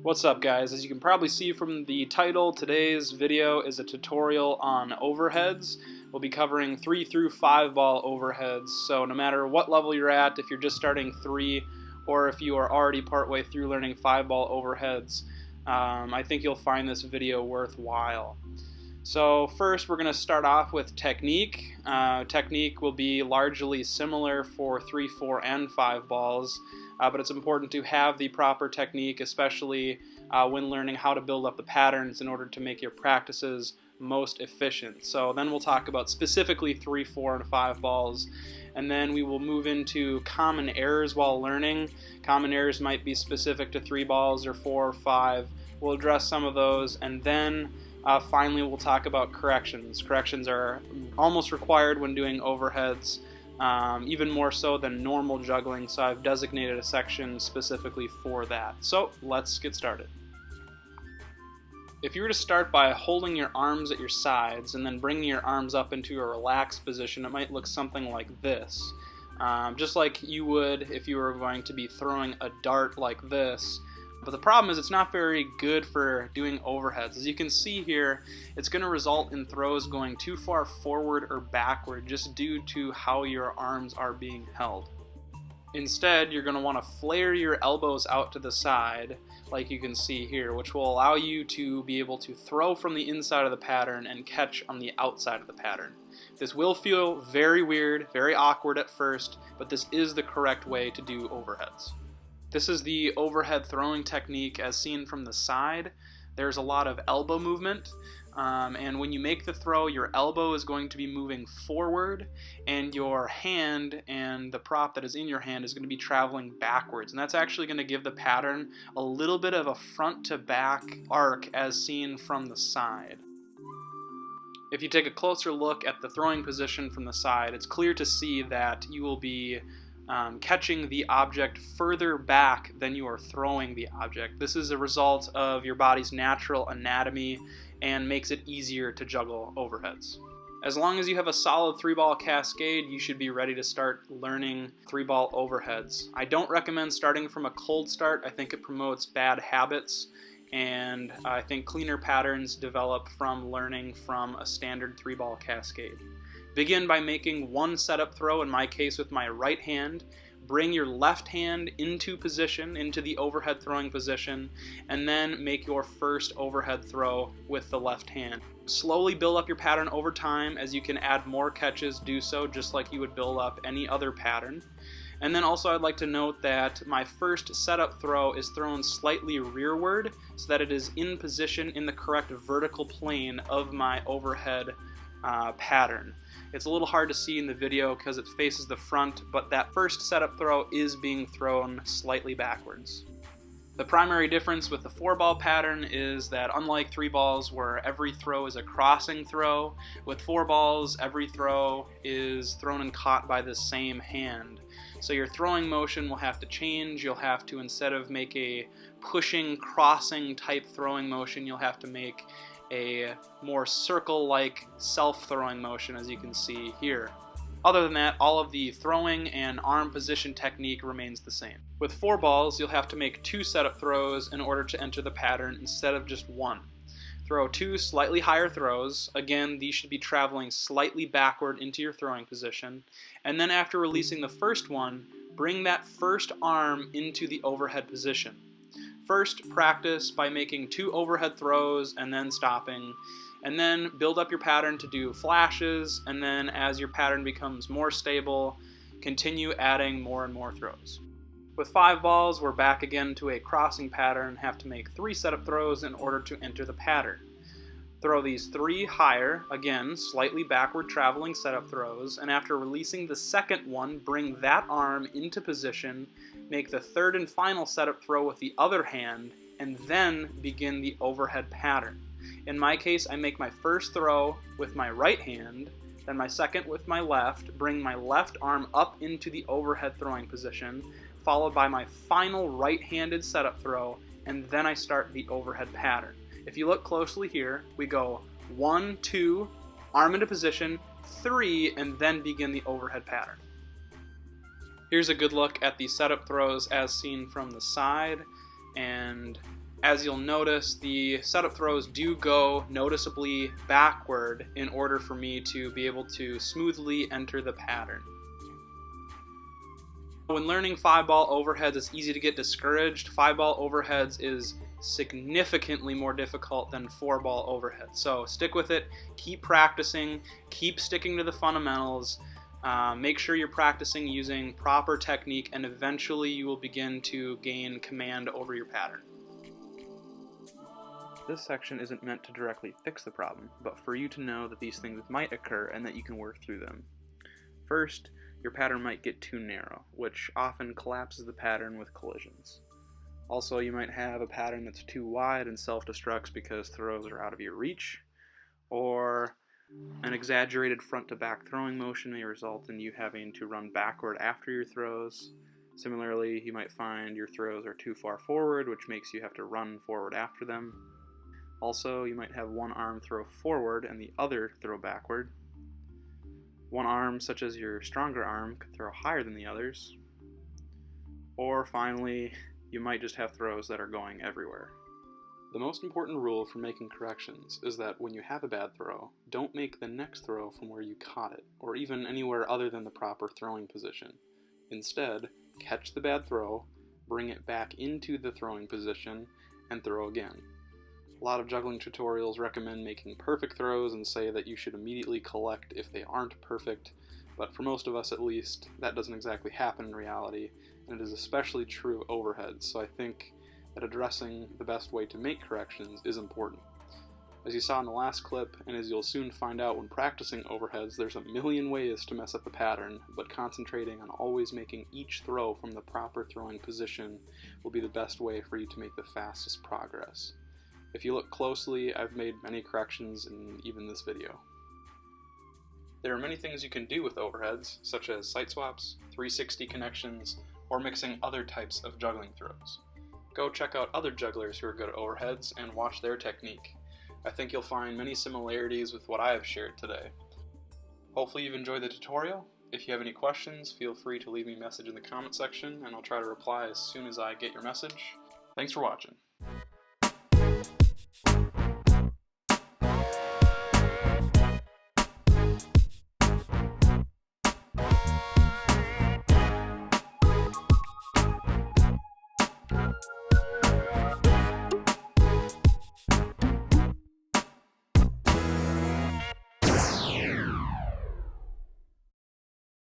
What's up, guys? As you can probably see from the title, today's video is a tutorial on overheads. We'll be covering 3 through 5 ball overheads, so no matter what level you're at, if you're just starting 3 or if you are already partway through learning 5 ball overheads, I think you'll find this video worthwhile. So first we're going to start off with technique. Technique will be largely similar for 3, 4, and 5 balls. But it's important to have the proper technique, especially when learning how to build up the patterns in order to make your practices most efficient. So then we'll talk about specifically 3, 4, and 5 balls, and then we will move into common errors while learning. Common errors might be specific to 3 balls or 4 or 5. We'll address some of those, and then finally we'll talk about corrections. Corrections are almost required when doing overheads. Even more so than normal juggling, so I've designated a section specifically for that. So let's get started. If you were to start by holding your arms at your sides and then bringing your arms up into a relaxed position, it might look something like this. Just like you would if you were going to be throwing a dart like this. But the problem is it's not very good for doing overheads. As you can see here, it's going to result in throws going too far forward or backward just due to how your arms are being held. Instead, you're going to want to flare your elbows out to the side, like you can see here, which will allow you to be able to throw from the inside of the pattern and catch on the outside of the pattern. This will feel very weird, very awkward at first, but this is the correct way to do overheads. This is the overhead throwing technique as seen from the side. There's a lot of elbow movement, and when you make the throw, your elbow is going to be moving forward, and your hand and the prop that is in your hand is going to be traveling backwards, and that's actually going to give the pattern a little bit of a front to back arc as seen from the side. If you take a closer look at the throwing position from the side, it's clear to see that you will be catching the object further back than you are throwing the object. This is a result of your body's natural anatomy and makes it easier to juggle overheads. As long as you have a solid 3-ball cascade, you should be ready to start learning 3-ball overheads. I don't recommend starting from a cold start. I think it promotes bad habits, and I think cleaner patterns develop from learning from a standard 3-ball cascade. Begin by making one setup throw, in my case with my right hand. Bring your left hand into position, into the overhead throwing position, and then make your first overhead throw with the left hand. Slowly build up your pattern over time. As you can add more catches, do so just like you would build up any other pattern. And then also I'd like to note that my first setup throw is thrown slightly rearward so that it is in position in the correct vertical plane of my overhead pattern. It's a little hard to see in the video because it faces the front, but that first setup throw is being thrown slightly backwards. The primary difference with the 4-ball pattern is that unlike 3 balls where every throw is a crossing throw, with 4 balls every throw is thrown and caught by the same hand. So your throwing motion will have to change. You'll have to, instead of make a pushing, crossing type throwing motion, you'll have to make a more circle-like self-throwing motion, as you can see here. Other than that, all of the throwing and arm position technique remains the same. With 4 balls, you'll have to make 2 setup throws in order to enter the pattern instead of just 1. Throw 2 slightly higher throws. Again, these should be traveling slightly backward into your throwing position. And then after releasing the first one, bring that first arm into the overhead position. First, practice by making 2 overhead throws and then stopping, and then build up your pattern to do flashes, and then as your pattern becomes more stable, continue adding more and more throws. With 5 balls, we're back again to a crossing pattern and have to make 3 setup throws in order to enter the pattern. Throw these 3 higher, again, slightly backward traveling setup throws, and after releasing the second one, bring that arm into position, make the third and final setup throw with the other hand, and then begin the overhead pattern. In my case, I make my first throw with my right hand, then my second with my left, bring my left arm up into the overhead throwing position, followed by my final right-handed setup throw, and then I start the overhead pattern. If you look closely here, we go 1, 2, arm into position, 3, and then begin the overhead pattern. Here's a good look at the setup throws as seen from the side, and As you'll notice, the setup throws do go noticeably backward in order for me to be able to smoothly enter the pattern. When learning 5-ball overheads, it's easy to get discouraged. 5-ball overheads is significantly more difficult than 4-ball overheads. So stick with it, keep practicing, keep sticking to the fundamentals, make sure you're practicing using proper technique, and eventually you will begin to gain command over your pattern. This section isn't meant to directly fix the problem, but for you to know that these things might occur and that you can work through them. First, your pattern might get too narrow, which often collapses the pattern with collisions. Also, you might have a pattern that's too wide and self-destructs because throws are out of your reach, or an exaggerated front-to-back throwing motion may result in you having to run backward after your throws. Similarly, you might find your throws are too far forward, which makes you have to run forward after them. Also, you might have one arm throw forward and the other throw backward. One arm, such as your stronger arm, could throw higher than the others. Or finally, you might just have throws that are going everywhere. The most important rule for making corrections is that when you have a bad throw, don't make the next throw from where you caught it, or even anywhere other than the proper throwing position. Instead, catch the bad throw, bring it back into the throwing position, and throw again. A lot of juggling tutorials recommend making perfect throws and say that you should immediately collect if they aren't perfect, but for most of us at least, that doesn't exactly happen in reality, and it is especially true of overheads, so I think that addressing the best way to make corrections is important. As you saw in the last clip, and as you'll soon find out when practicing overheads, there's a million ways to mess up the pattern, but concentrating on always making each throw from the proper throwing position will be the best way for you to make the fastest progress. If you look closely, I've made many corrections in even this video. There are many things you can do with overheads, such as site swaps, 360 connections, or mixing other types of juggling throws. Go check out other jugglers who are good at overheads and watch their technique. I think you'll find many similarities with what I have shared today. Hopefully you've enjoyed the tutorial. If you have any questions, feel free to leave me a message in the comment section and I'll try to reply as soon as I get your message. Thanks for watching.